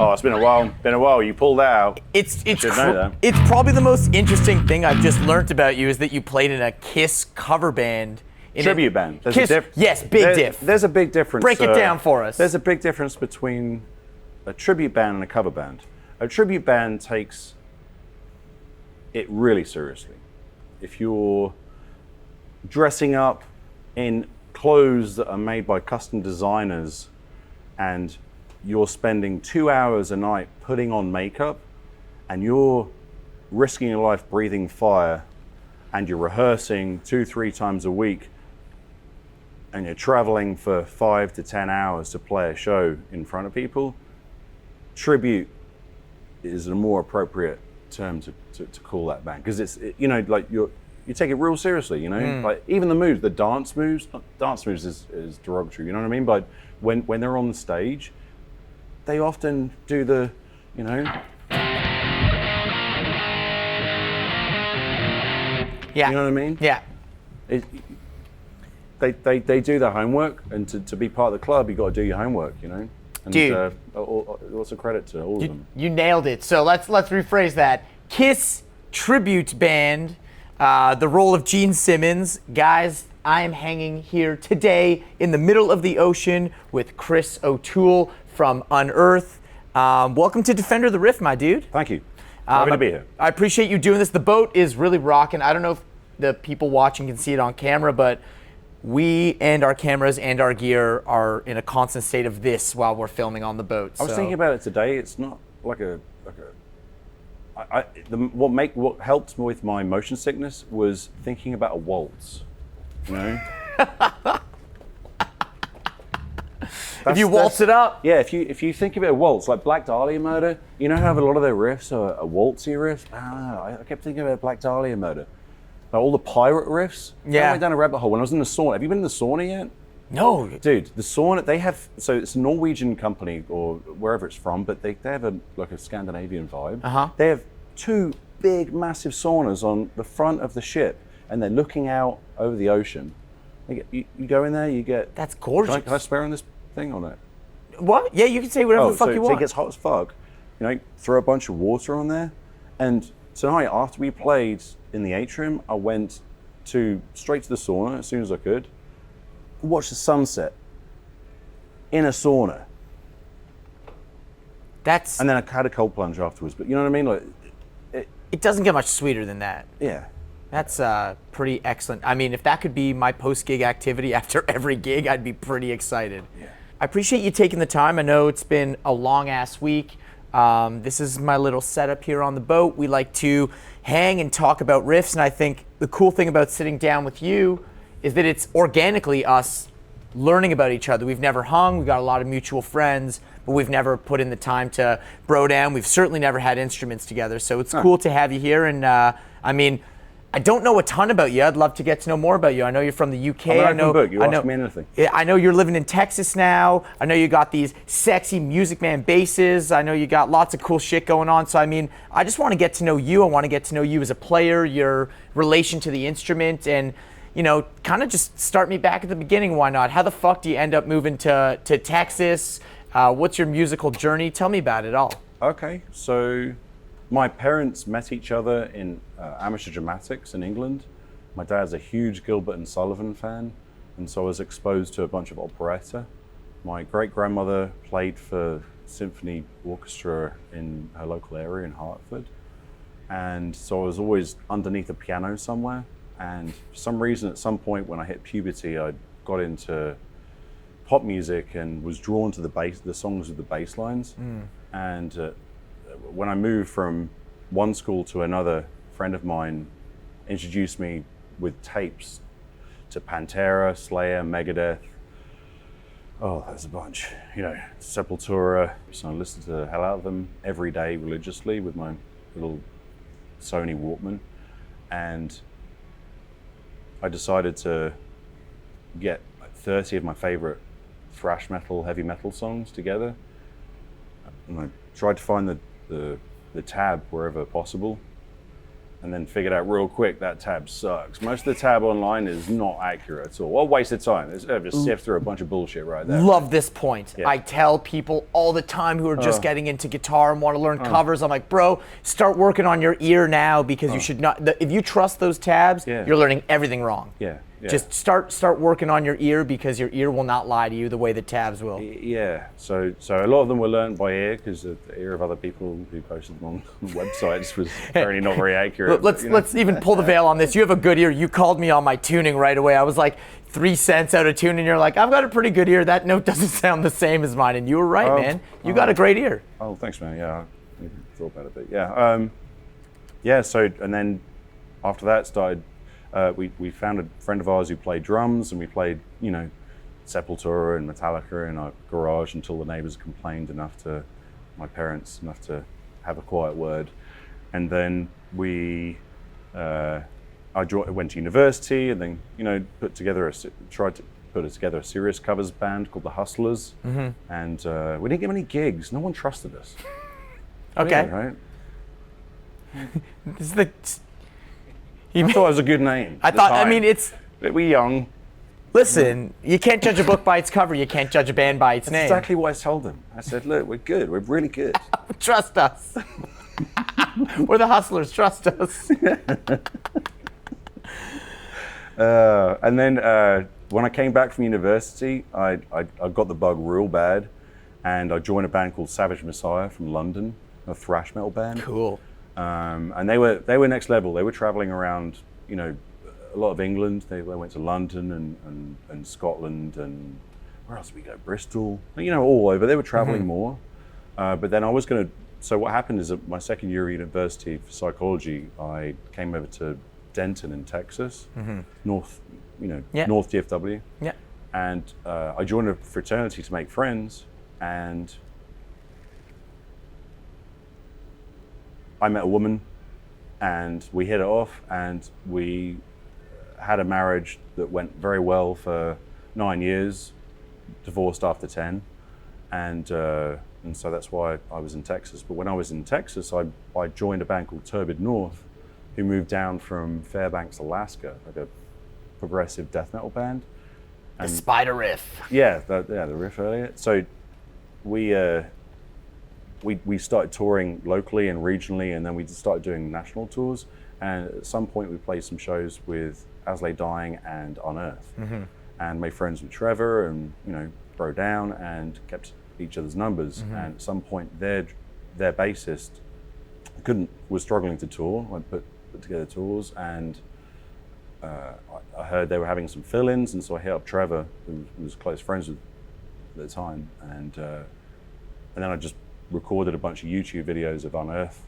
Oh, it's been a while. Been a while. You pulled out. It's It's probably the most interesting thing I've just learned about you is that you played in a Kiss cover band. Tribute band. There's Kiss, yes, big diff. There's a big difference. Break it down for us. There's a big difference between a tribute band and a cover band. A tribute band takes it really seriously. If you're dressing up in clothes that are made by custom designers and you're spending 2 hours a night putting on makeup and you're risking your life breathing fire and you're rehearsing 2-3 times a week and you're traveling for 5 to 10 hours to play a show in front of people, tribute is a more appropriate term to call that band, because it's, you know, like you take it real seriously, you know, like even the moves, the dance moves is derogatory, you know what I mean? But when they're on the stage, they often do the, you know. Yeah. You know what I mean? Yeah. They do their homework, and to be part of the club, you got to do your homework, you know. And, Dude, lots of credit to all of them. You nailed it. So let's rephrase that. Kiss tribute band, the role of Gene Simmons. Guys, I am hanging here today in the middle of the ocean with Chris O'Toole from Unearth. Welcome to Defender of the Riff, my dude. Thank you. Happy to be here. I appreciate you doing this. The boat is really rocking. I don't know if the people watching can see it on camera, but we and our cameras and our gear are in a constant state of this while we're filming on the boat. I was thinking about it today. It's not like what helped with my motion sickness was thinking about a waltz. You know. If you waltz it up. Yeah, if you think of it a waltz, like Black Dahlia Murder, you know how a lot of their riffs are a waltzy riff? I don't know. I kept thinking about Black Dahlia Murder. Like all the pirate riffs. Yeah. I went down a rabbit hole when I was in the sauna. Have you been in the sauna yet? No. Dude, the sauna, they have, so it's a Norwegian company or wherever it's from, but they have a Scandinavian vibe. Uh-huh. They have 2 big, massive saunas on the front of the ship, and they're looking out over the ocean. You go in there, you get... That's gorgeous. Can I swear on this thing or not? What? Yeah, you can say whatever the fuck you So want. it gets hot as fuck. You know, throw a bunch of water on there. And tonight, after we played in the atrium, I went straight to the sauna as soon as I could. Watch the sunset in a sauna. And then I had a cold plunge afterwards. But you know what I mean? Like, it doesn't get much sweeter than that. Yeah. That's pretty excellent. I mean, if that could be my post-gig activity after every gig, I'd be pretty excited. Yeah. I appreciate you taking the time. I know it's been a long-ass week. This is my little setup here on the boat. We like to hang and talk about riffs, and I think the cool thing about sitting down with you is that it's organically us learning about each other. We've never hung, we've got a lot of mutual friends, but we've never put in the time to bro down. We've certainly never had instruments together, so it's cool to have you here. And I mean, I don't know a ton about you. I'd love to get to know more about you. I know you're from the UK. I'm an open book. You ask me anything. I know you're living in Texas now. I know you got these sexy Music Man basses. I know you got lots of cool shit going on. So I mean, I just want to get to know you. I want to get to know you as a player, your relation to the instrument, and you know, kind of just start me back at the beginning. Why not? How the fuck do you end up moving to Texas? What's your musical journey? Tell me about it all. Okay, so my parents met each other in amateur dramatics in England. My dad's a huge Gilbert and Sullivan fan, and so I was exposed to a bunch of operetta. My great-grandmother played for symphony orchestra in her local area in Hartford, and so I was always underneath a piano somewhere. And for some reason, at some point when I hit puberty, I got into pop music and was drawn to the songs with the bass lines. And when I moved from one school to another, a friend of mine introduced me with tapes to Pantera, Slayer, Megadeth. Oh, there's a bunch. You know, Sepultura. So I listened to the hell out of them every day religiously with my little Sony Walkman. And I decided to get like 30 of my favorite thrash metal, heavy metal songs together. And I tried to find the tab wherever possible. and then figured out real quick that tab sucks. Most of the tab online is not accurate at all. What a waste of time. It's just sift through a bunch of bullshit right there. Love this point. Yeah. I tell people all the time who are just getting into guitar and want to learn covers, I'm like, bro, start working on your ear now, because you should not, if you trust those tabs, you're learning everything wrong. Yeah. Just start working on your ear, because your ear will not lie to you the way the tabs will. Yeah, so a lot of them were learned by ear, because the ear of other people who posted them on websites was apparently not very accurate. Let's even pull the veil on this. You have a good ear. You called me on my tuning right away. I was like 3 cents out of tune, and you're like, I've got a pretty good ear. That note doesn't sound the same as mine, and you were right, man. You got a great ear. Oh, thanks, man. Yeah, I thought about it a bit. Yeah, so and then after that started. We found a friend of ours who played drums, and we played, Sepultura and Metallica in our garage until the neighbors complained my parents enough to have a quiet word. And then I went to university, and then, tried to put together a serious covers band called the Hustlers. And we didn't get many gigs. No one trusted us. Okay. Weird, right? This is the... I thought it was a good name. It's... We're young. Listen, you can't judge a book by its cover. You can't judge a band by its name. Exactly what I told them. I said, look, we're good. We're really good. Trust us. We're the Hustlers. Trust us. And then when I came back from university, I got the bug real bad, and I joined a band called Savage Messiah from London, a thrash metal band. Cool. And they were next level. They were traveling around, a lot of England. They went to London and Scotland, and where else did we go? Bristol, all over. They were traveling more. But then so what happened is at my second year at university for psychology, I came over to Denton in Texas, North DFW. Yeah. And I joined a fraternity to make friends, and I met a woman, and we hit it off, and we had a marriage that went very well for 9 years, divorced after 10, and so that's why I was in Texas. But when I was in Texas, I joined a band called Turbid North, who moved down from Fairbanks, Alaska, like a progressive death metal band. And the Spider Riff. Yeah, the riff earlier. So we started touring locally and regionally, and then we started doing national tours. And at some point, we played some shows with As Lay Dying and Unearth, and made friends with Trevor, and Bro Down, and kept each other's numbers. And at some point, their bassist was struggling to tour. I put together tours, and I heard they were having some fill-ins, and so I hit up Trevor, who was close friends with at the time, and then I just recorded a bunch of YouTube videos of Undearth,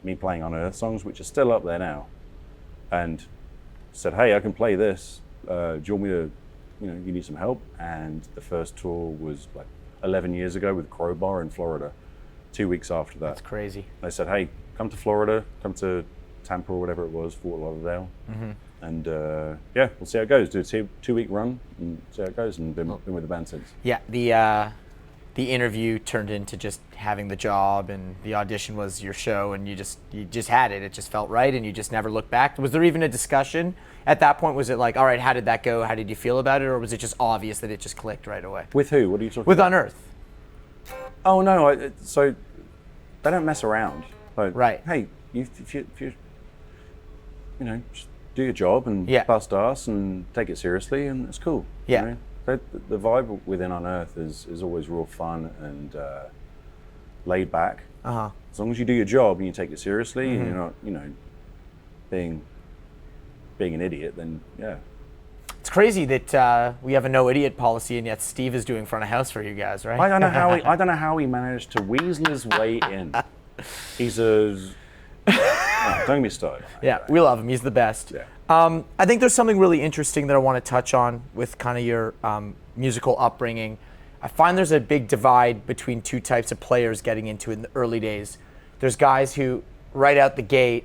me playing Unearth songs, which are still up there now, and said, hey, I can play this. Do you want me to, you need some help? And the first tour was like 11 years ago with Crowbar in Florida. 2 weeks after that. That's crazy. They said, hey, come to Florida, come to Tampa or whatever it was, Fort Lauderdale. And we'll see how it goes. Do a two-week run and see how it goes, and been with the band since. Yeah, the interview turned into just having the job, and the audition was your show, and you just had it. It just felt right, and you just never looked back. Was there even a discussion at that point? Was it like, all right, how did that go? How did you feel about it? Or was it just obvious that it just clicked right away? With who? What are you talking with about? With Undearth. Oh, no. So they don't mess around. Like, right. Hey, if you just do your job and bust ass and take it seriously, and it's cool. Yeah. The vibe within Unearth is always real fun and laid back. As long as you do your job and you take it seriously, and you're not, being an idiot, then yeah. It's crazy that we have a no idiot policy, and yet Steve is doing front of house for you guys, right? I don't know how he managed to weasel his way in. He's don't get me started. Yeah, we love him. He's the best. Yeah. I think there's something really interesting that I want to touch on with kind of your musical upbringing. I find there's a big divide between two types of players getting into it in the early days. There's guys who, right out the gate,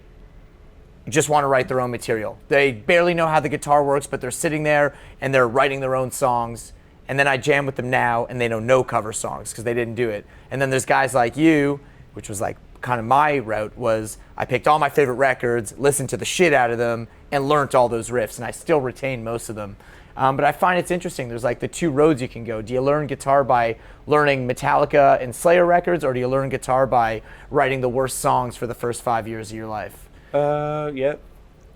just want to write their own material. They barely know how the guitar works, but they're sitting there and they're writing their own songs. And then I jam with them now, and they know no cover songs because they didn't do it. And then there's guys like you, which was like kind of my route was I picked all my favorite records, listened to the shit out of them, and learnt all those riffs, and I still retain most of them. But I find it's interesting. There's like the two roads you can go. Do you learn guitar by learning Metallica and Slayer records, or do you learn guitar by writing the worst songs for the first 5 years of your life? Yeah.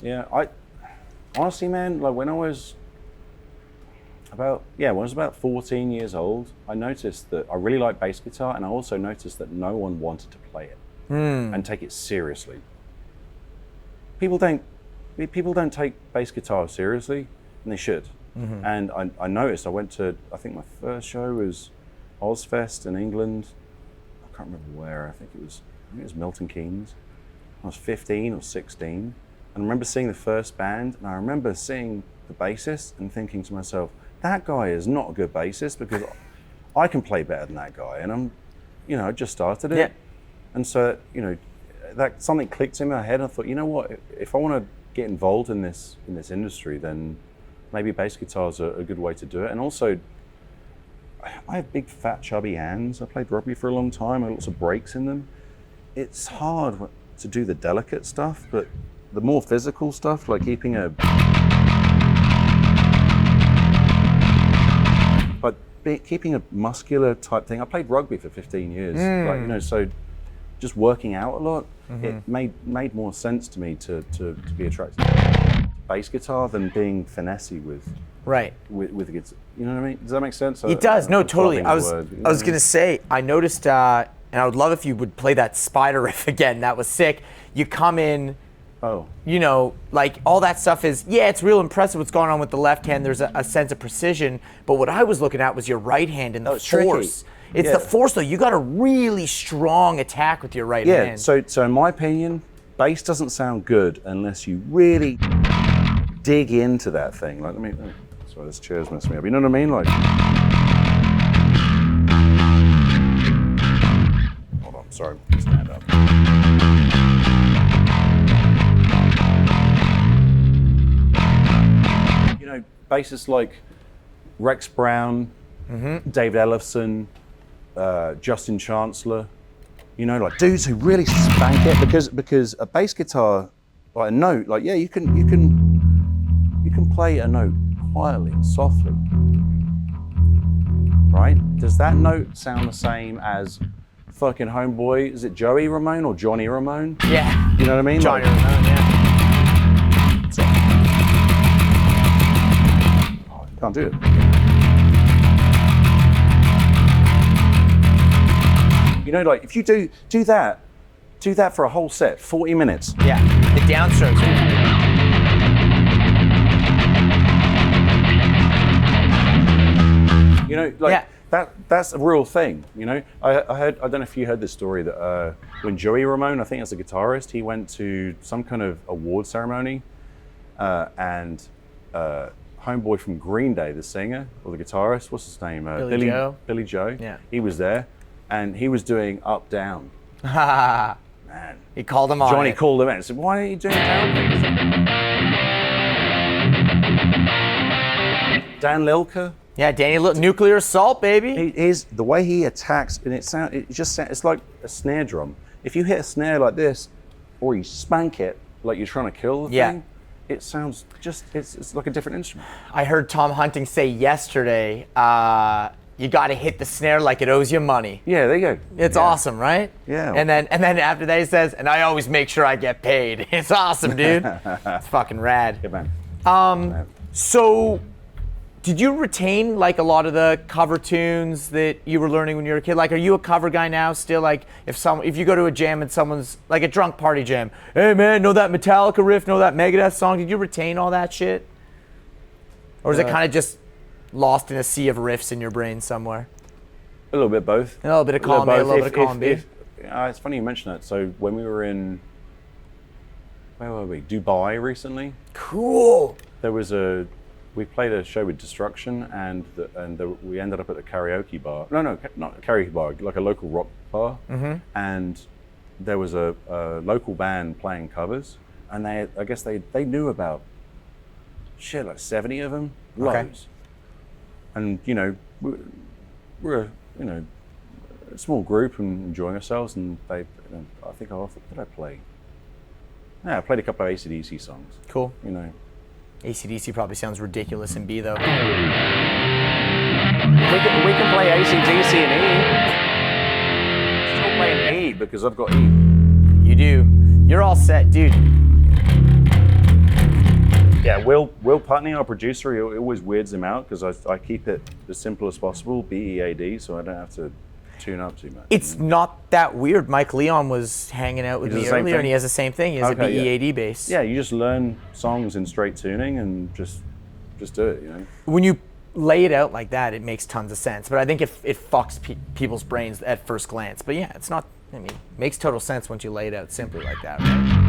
I honestly, man, like when I was about 14 years old, I noticed that I really liked bass guitar, and I also noticed that no one wanted to play it and take it seriously. People don't take bass guitar seriously, and they should. And I noticed, I think my first show was Ozfest in England. I can't remember where, I think it was Milton Keynes. I was 15 or 16. And I remember seeing the first band, and I remember seeing the bassist and thinking to myself, that guy is not a good bassist because I can play better than that guy. And I just started it. Yeah. And so, that something clicked in my head. I thought, you know what, if I want to get involved in this industry, then maybe bass guitar's a good way to do it. And also, I have big, fat, chubby hands. I played rugby for a long time. I had lots of breaks in them. It's hard to do the delicate stuff, but the more physical stuff, like keeping a muscular type thing. I played rugby for 15 years, so just working out a lot, it made more sense to me to be attracted to bass guitar than being finessey with the guitar. You know what I mean? Does that make sense? It does. No, totally. I was gonna say, I noticed, and I would love if you would play that spider riff again. That was sick. You come in. Oh. Like all that stuff is, it's real impressive what's going on with the left hand. There's a sense of precision. But what I was looking at was your right hand and the force. It's the force, though. You got a really strong attack with your right hand. So in my opinion, bass doesn't sound good unless you really dig into that thing. Like, sorry, this chair's messing me up. You know what I mean? Like, hold on, sorry, stand up. Bassists like Rex Brown, David Ellefson, Justin Chancellor, like dudes who really spank it because a bass guitar, like a note, like you can play a note quietly and softly, right? Does that note sound the same as fucking homeboy? Is it Joey Ramone or Johnny Ramone? Yeah. You know what I mean? Johnny Ramone, yeah. Can't do it. Like if you do that for a whole set, 40 minutes. Yeah, the downstrokes. That's a real thing. I don't know if you heard this story that when Joey Ramone, I think as a guitarist, he went to some kind of award ceremony, and homeboy from Green Day, the singer or the guitarist, what's his name? Billy Joe. Yeah. He was there, and he was doing Up Down. Man. He called him on. Johnny called him in and said, "Why are you doing down things?" Dan Lilker. Yeah, Danny Nuclear Assault, baby. The way he attacks, and it's like a snare drum. If you hit a snare like this, or you spank it like you're trying to kill the thing, it sounds it's like a different instrument. I heard Tom Hunting say yesterday, you got to hit the snare like it owes you money. Yeah, there you go. It's awesome, right? Yeah. And then after that he says, and I always make sure I get paid. It's awesome, dude. It's fucking rad. Good man. So did you retain like a lot of the cover tunes that you were learning when you were a kid? Like, are you a cover guy now still? Like, if you go to a jam and someone's like a drunk party jam, hey man, know that Metallica riff, know that Megadeth song? Did you retain all that shit? Or is it kind of just lost in a sea of riffs in your brain somewhere? A little bit both. A little bit of column A, a little bit of column B. It's funny you mention that. So when we were in, where were we? Dubai recently. Cool. We played a show with Destruction, and we ended up at a karaoke bar. No, not a karaoke bar, like a local rock bar. And there was a local band playing covers, and I guess they knew about like 70 of them, loads. And we're a small group and enjoying ourselves, and I think what did I play? Yeah, I played a couple of AC/DC songs. Cool. You know, AC/DC probably sounds ridiculous in B though. we can play AC/DC in E. Still playing E because I've got E. You do. You're all set, dude. Yeah, Will Putney, our producer, it always weirds him out because I keep it as simple as possible, BEAD, so I don't have to tune up too much. It's not that weird. Mike Leon was hanging out with me earlier, and he has the same thing. He has a BEAD bass. Yeah, you just learn songs in straight tuning and just do it, you know. When you lay it out like that, it makes tons of sense. But I think it fucks people's brains at first glance. But yeah, it's not. I mean, it makes total sense once you lay it out simply like that. Right?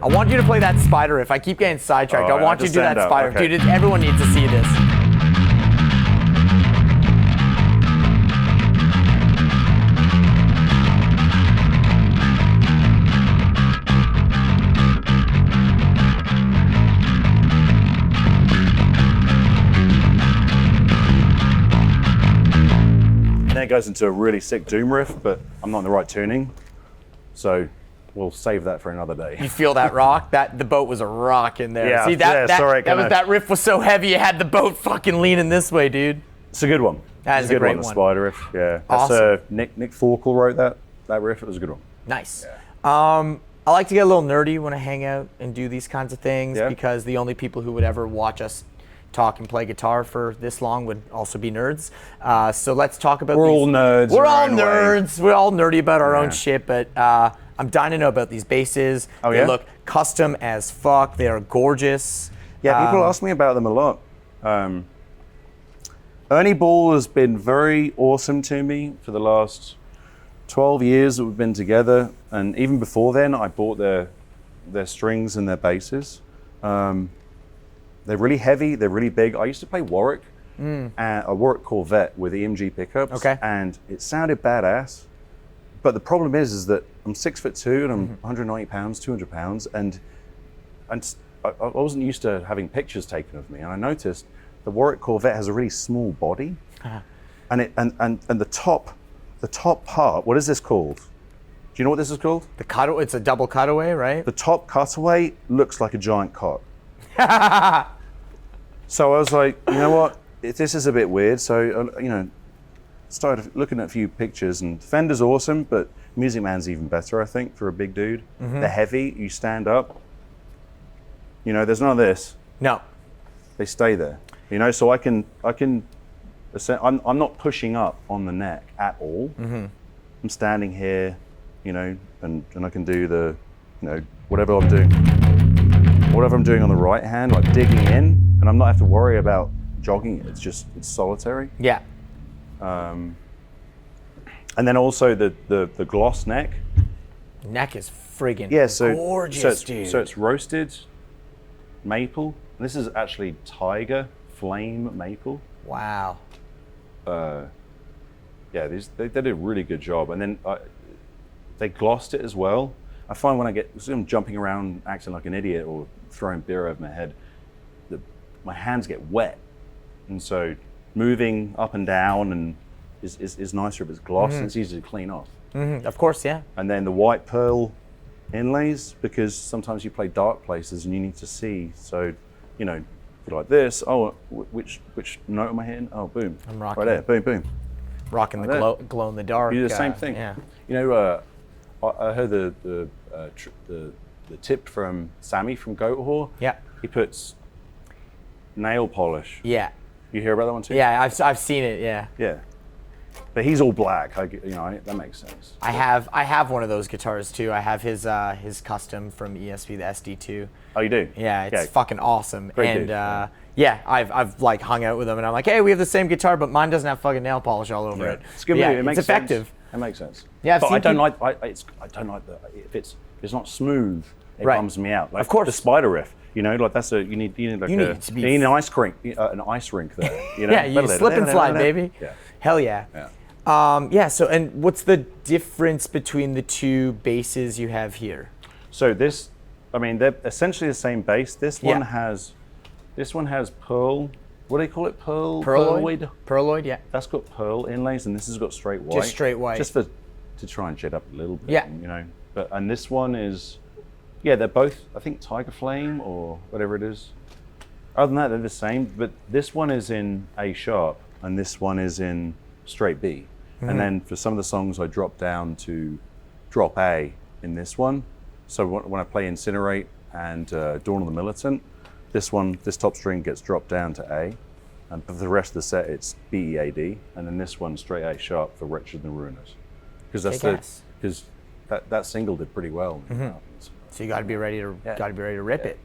I want you to play that spider riff. I keep getting sidetracked. I want you to do that spider riff. Dude, everyone needs to see this. And then it goes into a really sick doom riff, but I'm not in the right tuning. So we'll save that for another day. You feel that rock? The boat was a rock in there. Yeah, see that riff was so heavy you had the boat fucking leaning this way, dude. It's a good one. That is a great one. The spider riff. Yeah. Awesome. Nick Forkel wrote that riff. It was a good one. Nice. Yeah. I like to get a little nerdy when I hang out and do these kinds of things because the only people who would ever watch us talk and play guitar for this long would also be nerds. So let's talk about We're all nerds. We're all nerds. We're all nerdy about our own shit, but I'm dying to know about these basses. They look custom as fuck. They are gorgeous. Yeah, people ask me about them a lot. Ernie Ball has been very awesome to me for the last 12 years that we've been together, and even before then, I bought their strings and their basses. They're really heavy. They're really big. I used to play Warwick, a Warwick Corvette with EMG pickups, and it sounded badass. But the problem is that I'm 6'2" and I'm 190 pounds, 200 pounds, and I wasn't used to having pictures taken of me. And I noticed the Warwick Corvette has a really small body, and the top part. What is this called? Do you know what this is called? The cutaway. It's a double cutaway, right? The top cutaway looks like a giant cock. So I was like, you know what? This is a bit weird. So started looking at a few pictures, and Defender's awesome, but Music Man's even better, I think, for a big dude. They're heavy. You stand up. You know, there's none of this. No. They stay there. You know, so I'm not pushing up on the neck at all. I'm standing here, you know, and I can do the, you know, whatever I'm doing on the right hand, like digging in, and I'm not have to worry about jogging it. It's solitary. Yeah. And then also the gloss neck. Neck is friggin' gorgeous, dude. So it's roasted maple. This is actually tiger flame maple. Wow. Yeah, they did a really good job, and then they glossed it as well. I find when I'm jumping around acting like an idiot or throwing beer over my head, my hands get wet, and so moving up and down and is nicer if it's gloss and it's easy to clean off. Of course, yeah. And then the white pearl inlays, because sometimes you play dark places and you need to see. So, you know, like this. Oh, which note am I hitting? Oh, boom. I'm rocking. Right there. Boom, boom. Rocking the glow in the dark. You do the same thing. Yeah. You know, I heard the tip from Sammy from Goat Whore. Yeah. He puts nail polish. Yeah. You hear about that one too? Yeah, I've seen it. Yeah. Yeah. But he's all black. That makes sense. I have one of those guitars too. I have his custom from ESP, the SD2. Oh, you do? Yeah, it's fucking awesome. Great and dude. I've like hung out with him, and I'm like, hey, we have the same guitar, but mine doesn't have fucking nail polish all over it. It's good. Yeah, It makes it's effective. Sense. It makes sense. Yeah, but I don't like the if it's not smooth, it bums me out. Like, of course, the spider riff. You know, like you need an ice rink there. You know? Yeah, you slip and slide, baby. Yeah. Hell yeah. Yeah. So, and what's the difference between the two basses you have here? So they're essentially the same bass. This one has pearl what do they call it? Pearloid? Pearloid, yeah. That's got pearl inlays, and this has got straight white. Just straight white. Just to try and jet up a little bit. Yeah. You know. And this one is, yeah, they're both, I think, Tiger Flame or whatever it is. Other than that, they're the same. But this one is in A sharp, and this one is in straight B. And then for some of the songs, I drop down to drop A in this one. So when I play Incinerate and Dawn of the Militant, this top string gets dropped down to A. And for the rest of the set, it's B, E, A, D. And then this one, straight A sharp for Wretched and Ruinous. Because that single did pretty well. So you got to be ready to rip it.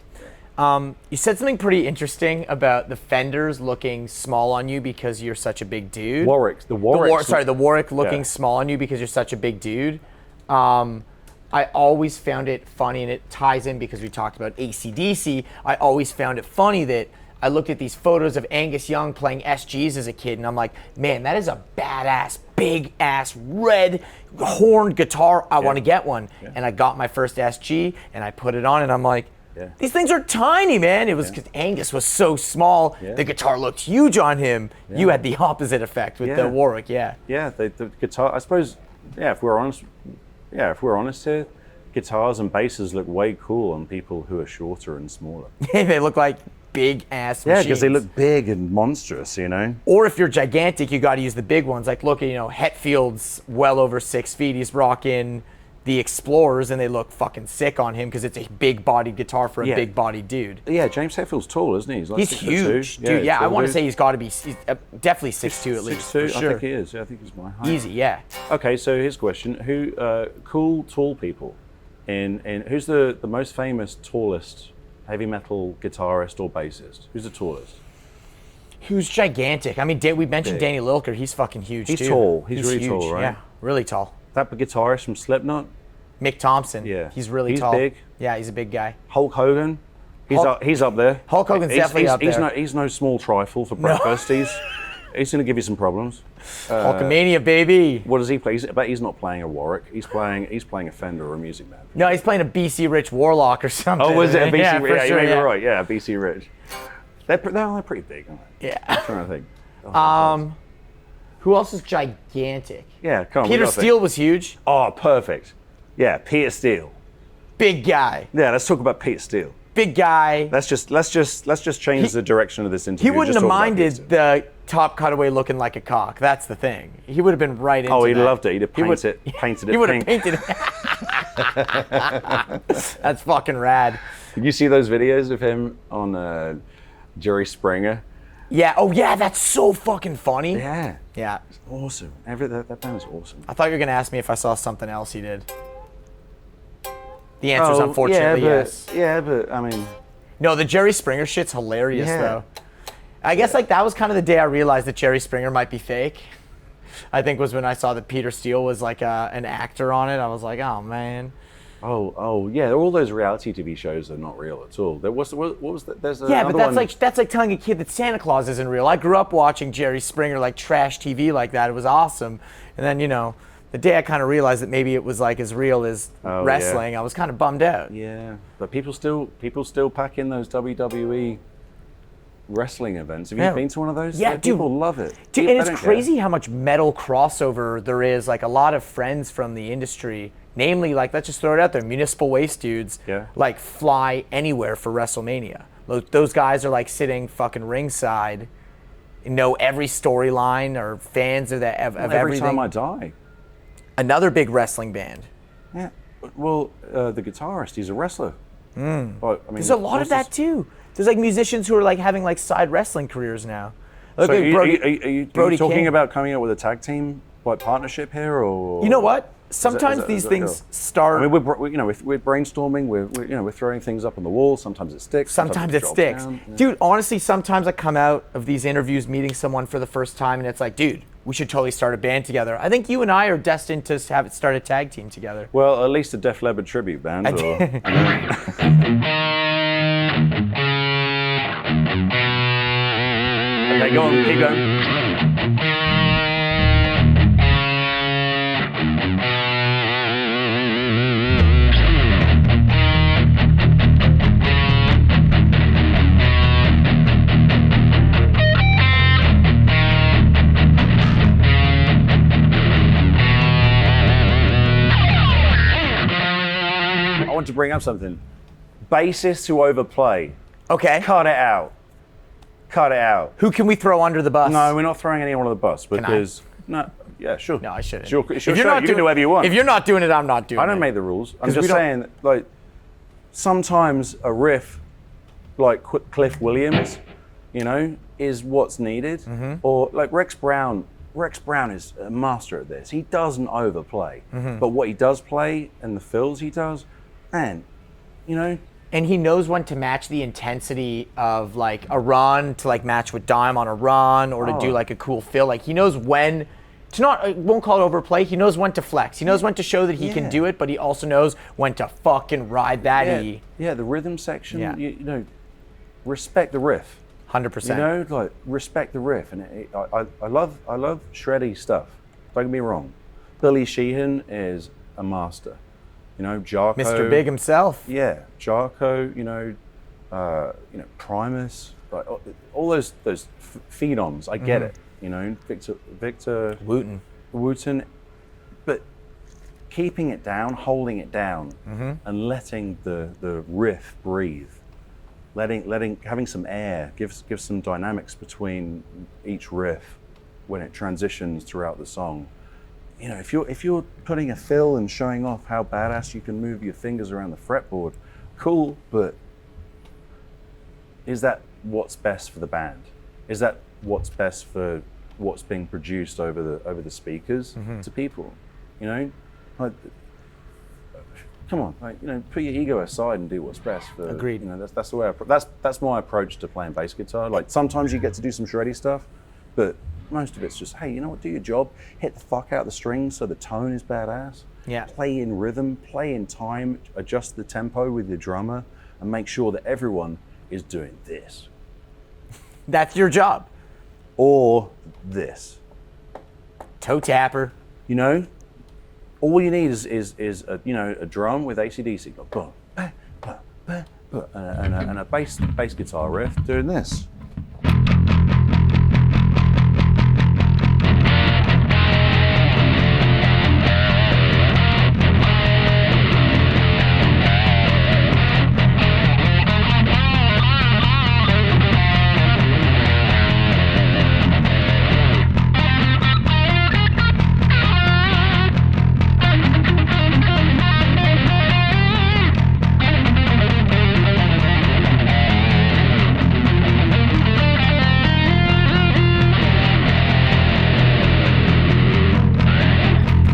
You said something pretty interesting about the Fenders looking small on you because you're such a big dude. The Warwick looking small on you because you're such a big dude. I always found it funny, and it ties in because we talked about AC/DC. I always found it funny that I looked at these photos of Angus Young playing SGs as a kid, and I'm like, man, that is a badass, big-ass, red horned guitar. I want to get one. Yeah. And I got my first SG, and I put it on, and I'm like, these things are tiny, man. It was because Angus was so small, the guitar looked huge on him. Yeah. You had the opposite effect with the Warwick, Yeah, the guitar, I suppose, if we're honest here, guitars and basses look way cool on people who are shorter and smaller. They look like big ass machines. Yeah, because they look big and monstrous, you know. Or if you're gigantic, you got to use the big ones. Like look at Hetfield's well over 6 feet. He's rocking the Explorers, and they look fucking sick on him because it's a big-bodied guitar for a big-bodied dude. Yeah, James Hetfield's tall, isn't he? He's huge, dude. Yeah, I want to say he's got to be definitely 6'2" at least. 6'2", sure. I think he is. I think he's my height. Easy, yeah. Okay, so here's a question: Who cool tall people? In who's the most famous, tallest heavy metal guitarist or bassist? Who's the tallest? Who's gigantic? I mean, we mentioned Danny Lilker. He's fucking huge, He's too. Tall. He's really huge. tall, right? Yeah, really tall. That guitarist from Slipknot? Mick Thompson. Yeah. He's really tall. He's big. Yeah, he's a big guy. Hulk Hogan? He's up there. Hulk Hogan's definitely up there. He's no small trifle for breakfast. He's going to give you some problems. Hulkamania, baby. What does he play? I bet he's not playing a Warwick. He's playing a Fender or a Music Man. No, he's playing a BC Rich Warlock or something. Oh, was it a BC yeah, Rich? Yeah, sure, you're right. Yeah, BC Rich. They're pretty big, aren't they? Yeah. I'm trying to think. Who else is gigantic? Yeah, come on. Peter Steele was huge. Oh, perfect. Yeah, Peter Steele. Big guy. Yeah, let's talk about Peter Steele. Big guy. Let's just change the direction of this interview. He wouldn't have minded the top cutaway looking like a cock. That's the thing. He would have been right into it. Oh, he loved it. He'd have painted it pink. He would have painted it. That's fucking rad. Did you see those videos of him on Jerry Springer? Yeah. Oh, yeah. That's so fucking funny. Yeah. Yeah. It's awesome. That band is awesome. I thought you were going to ask me if I saw something else he did. The answer is unfortunately yes. Yeah, but I mean... No, the Jerry Springer shit's hilarious, though. I guess that was kind of the day I realized that Jerry Springer might be fake. I think was when I saw that Peter Steele was like an actor on it. I was like, oh, man. Oh, yeah. All those reality TV shows are not real at all. What was that? There's but that's like telling a kid that Santa Claus isn't real. I grew up watching Jerry Springer, like trash TV like that. It was awesome. And then, the day I kind of realized that maybe it was like as real as wrestling, I was kind of bummed out. Yeah, but people still pack in those WWE wrestling events. Have you been to one of those? Yeah, dude. People love it. Dude, and it's crazy how much metal crossover there is. Like a lot of friends from the industry, namely, like let's just throw it out there, Municipal Waste dudes, like fly anywhere for WrestleMania. Those guys are like sitting fucking ringside, know every storyline, or fans of everything. Every Time I Die. Another big wrestling band. Yeah, well, the guitarist, he's a wrestler. But, I mean, there's a lot of that too. There's like musicians who are like having like side wrestling careers now. Look, so are you talking about coming up with a tag team like partnership here, or? You know what? Sometimes these things start. I mean, we're brainstorming. We're throwing things up on the wall. Sometimes it sticks. Sometimes it sticks. Down. Dude, honestly, sometimes I come out of these interviews meeting someone for the first time, and it's like, dude, we should totally start a band together. I think you and I are destined to start a tag team together. Well, at least a Def Leppard tribute band. Okay, go on, keep going. want to bring up something. Bassists who overplay. Okay. Cut it out. Cut it out. Who can we throw under the bus? No, we're not throwing anyone on the bus because no. Yeah, sure. No, I shouldn't. It's your if show. you're not You can do whatever you want. If you're not doing it, I'm not doing it. I don't make the rules. I'm 'Cause we just don't- saying, like, sometimes a riff, like Cliff Williams, you know, is what's needed. Mm-hmm. Or like Rex Brown. Rex Brown is a master at this. He doesn't overplay, Mm-hmm. but what he does play and the fills he does, man, you know. And he knows when to match the intensity of like a run to like match with Dime on a run or to do like a cool fill. Like he knows when to not, I won't call it overplay. He knows when to flex. He knows when to show that he can do it, but he also knows when to fucking ride that E. Yeah, the rhythm section, Yeah. you know, respect the riff. 100%. You know, like respect the riff, and I love shreddy stuff. Don't get me wrong, Billy Sheehan is a master. You know, Jarko. Mr. Big himself. Yeah, Jarko. You know, Primus. Like all those phenoms. I get it. You know, Victor Wooten, but keeping it down, holding it down, and letting the riff breathe. Having some air gives some dynamics between each riff when it transitions throughout the song. You know, if you're putting a fill and showing off how badass you can move your fingers around the fretboard, cool, but is that what's best for the band? Is that what's best for what's being produced over the speakers to people? You know, like, come on, like, you know, put your ego aside and do what's best for. Agreed. You know, that's the way that's my approach to playing bass guitar. Like sometimes you get to do some shreddy stuff, but most of it's just, hey, you know what, do your job, hit the fuck out the strings so the tone is badass. Yeah. Play in rhythm, play in time, adjust the tempo with your drummer, and make sure that everyone is doing this. That's your job. Or this. Toe tapper. You know? All you need is a drum with AC/DC, like, boom, bah, bah, bah, bah, and a bass guitar riff doing this.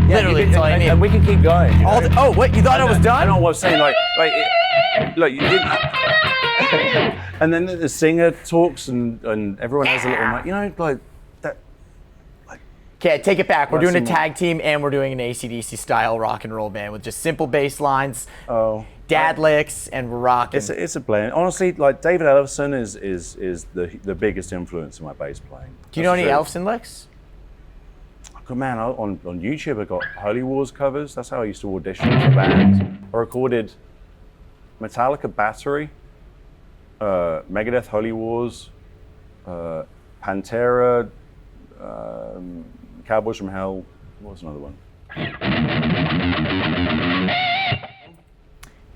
Literally, that's all I need. And we can keep going. You know? Oh, what? You thought I was done? I know what I was saying. Look, you didn't. And then the singer talks, and everyone has a little, you know, like that. Okay, take it back. We're doing a That's tag team and we're doing an AC/DC style rock and roll band with just simple bass lines, dad licks, and we're rocking. It's a blend. Honestly, like David Ellefson is the biggest influence in my bass playing. Do you know any That's Elfson licks? true. Man, on YouTube I got Holy Wars covers. That's how I used to audition for bands. I recorded Metallica Battery, Megadeth Holy Wars, Pantera, Cowboys from Hell. What was another one?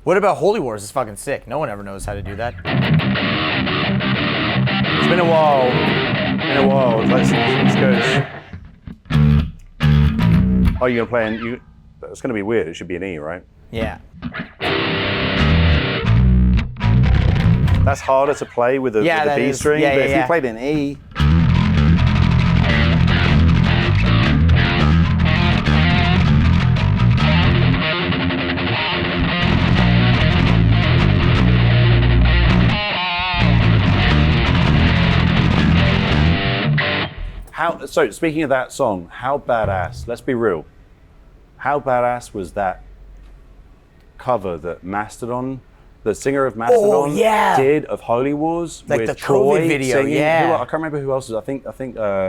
What about Holy Wars? It's fucking sick. No one ever knows how to do that. It's been a while. Let's go. Oh, you're gonna play you? It's gonna be weird. It should be an E, right? Yeah. That's harder to play with the B string. Yeah, but yeah, if yeah. you played an E. So speaking of that song, how badass, let's be real, how badass was that cover that Mastodon, the singer of Mastodon, did of Holy Wars, like with the Troy COVID video, singing? yeah. I can't remember who else was. I think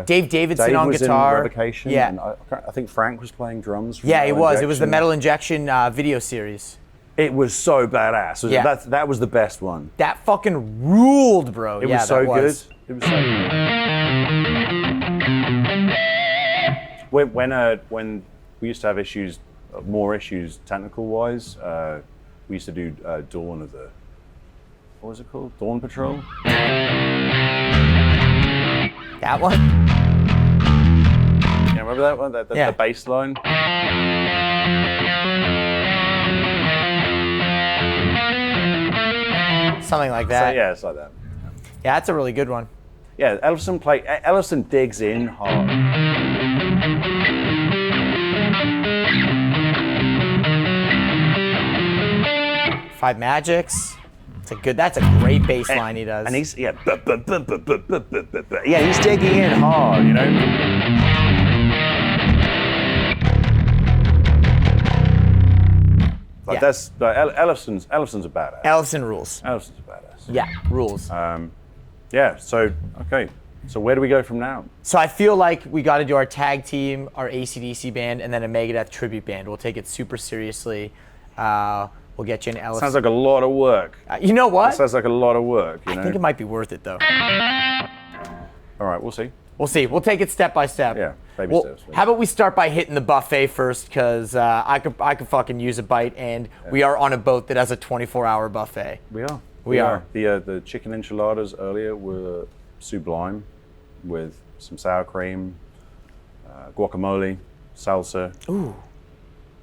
Dave Davidson Dave on was guitar. in Revocation, Yeah. and I think Frank was playing drums. From Yeah, he Metal was. It was the Injection. Metal Injection video series. It was so badass. Yeah. That was the best one. That fucking ruled, bro. It yeah, was so that was. good. It was so good. When we used to have issues, more issues technical wise, we used to do Dawn of the, what was it called? Dawn Patrol? That one? Yeah, remember that one? The bass line? Something like that. So, yeah, it's like that. Yeah, that's a really good one. Yeah, Ellefson digs in hard. Five Magics. That's a great bass line he does. And he's, yeah, yeah, he's digging in hard, you know? Like that's, Ellefson's a badass. Ellefson rules. Ellefson's a badass. Yeah, rules. Yeah, so, okay. So where do we go from now? So I feel like we got to do our tag team, our AC/DC band, and then a Megadeth tribute band. We'll take it super seriously. We'll get you an Ellefson. Sounds like a lot of work. You know what? Sounds like a lot of work. I think it might be worth it, though. All right, we'll see. We'll see. We'll take it step by step. Yeah, baby steps. How about we start by hitting the buffet first, because I could fucking use a bite, and we are on a boat that has a 24-hour buffet. We are. We are. The chicken enchiladas earlier were sublime, with some sour cream, guacamole, salsa. Ooh.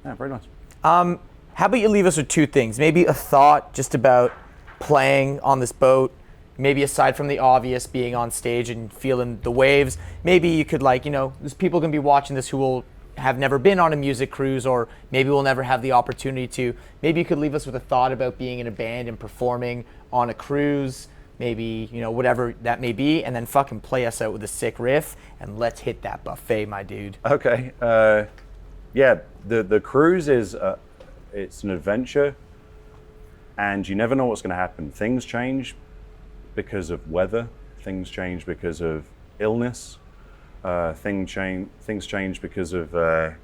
Yeah, very nice. How about you leave us with two things? Maybe a thought just about playing on this boat. Maybe aside from the obvious, being on stage and feeling the waves, maybe you could, like, there's people going to be watching this who will have never been on a music cruise, or maybe will never have the opportunity to. Maybe you could leave us with a thought about being in a band and performing on a cruise, maybe, whatever that may be, and then fucking play us out with a sick riff, and let's hit that buffet, my dude. Okay. Yeah, the cruise is, it's an adventure, and you never know what's going to happen. Things change because of weather. Things change because of illness. Things change because of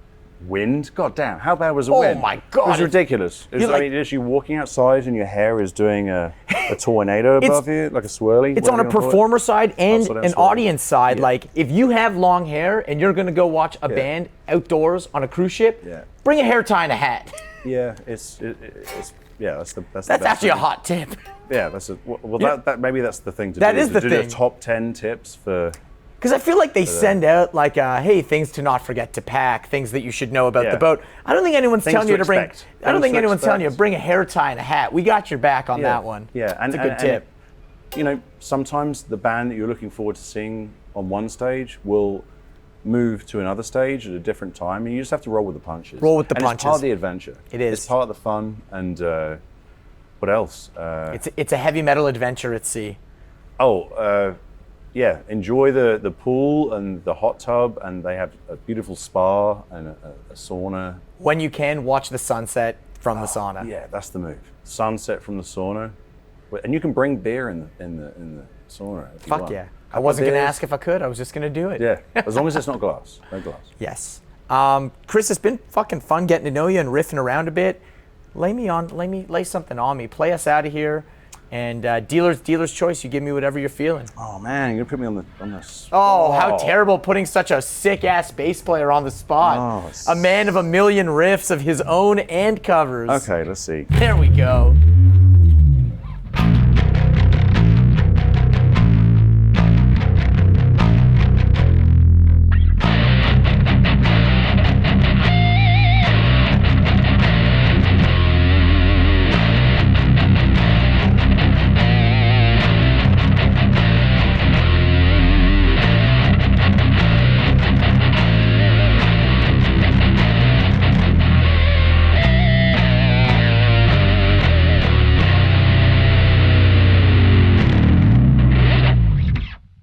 wind. God damn, how bad was the wind? Oh my God. It was ridiculous. It was literally walking outside and your hair is doing a tornado above you, like a swirly. It's on a performer side and an audience side. Yeah. Like, if you have long hair and you're gonna go watch a band outdoors on a cruise ship, bring a hair tie and a hat. Yeah, that's That's actually a hot tip. Yeah, that maybe that's the thing to do. That is the do thing. The top 10 tips for. Because I feel like they send out, like, hey, things to not forget to pack, things that you should know about the boat. I don't think anyone's telling you to bring. I don't think anyone's telling you to bring a hair tie and a hat. We got your back on that one. Yeah, and it's a good tip. Sometimes the band that you're looking forward to seeing on one stage will move to another stage at a different time, and you just have to roll with the punches. Roll with the punches. It's part of the adventure. It is. It's part of the fun, and what else? It's a heavy metal adventure at sea. Yeah, enjoy the pool and the hot tub, and they have a beautiful spa and a sauna. When you can, watch the sunset from the sauna. Yeah, that's the move. Sunset from the sauna, and you can bring beer in the sauna. If you Fuck want. yeah! I wasn't gonna ask if I could. I was just gonna do it. Yeah, as long as it's not glass. No glass. Yes. Chris, it's been fucking fun getting to know you and riffing around a bit. Lay something on me. Play us out of here. And dealer's choice. You give me whatever you're feeling. Oh man, you're gonna put me on the spot. Oh, how terrible putting such a sick ass bass player on the spot. Oh, a man of a million riffs of his own and covers. Okay, let's see. There we go.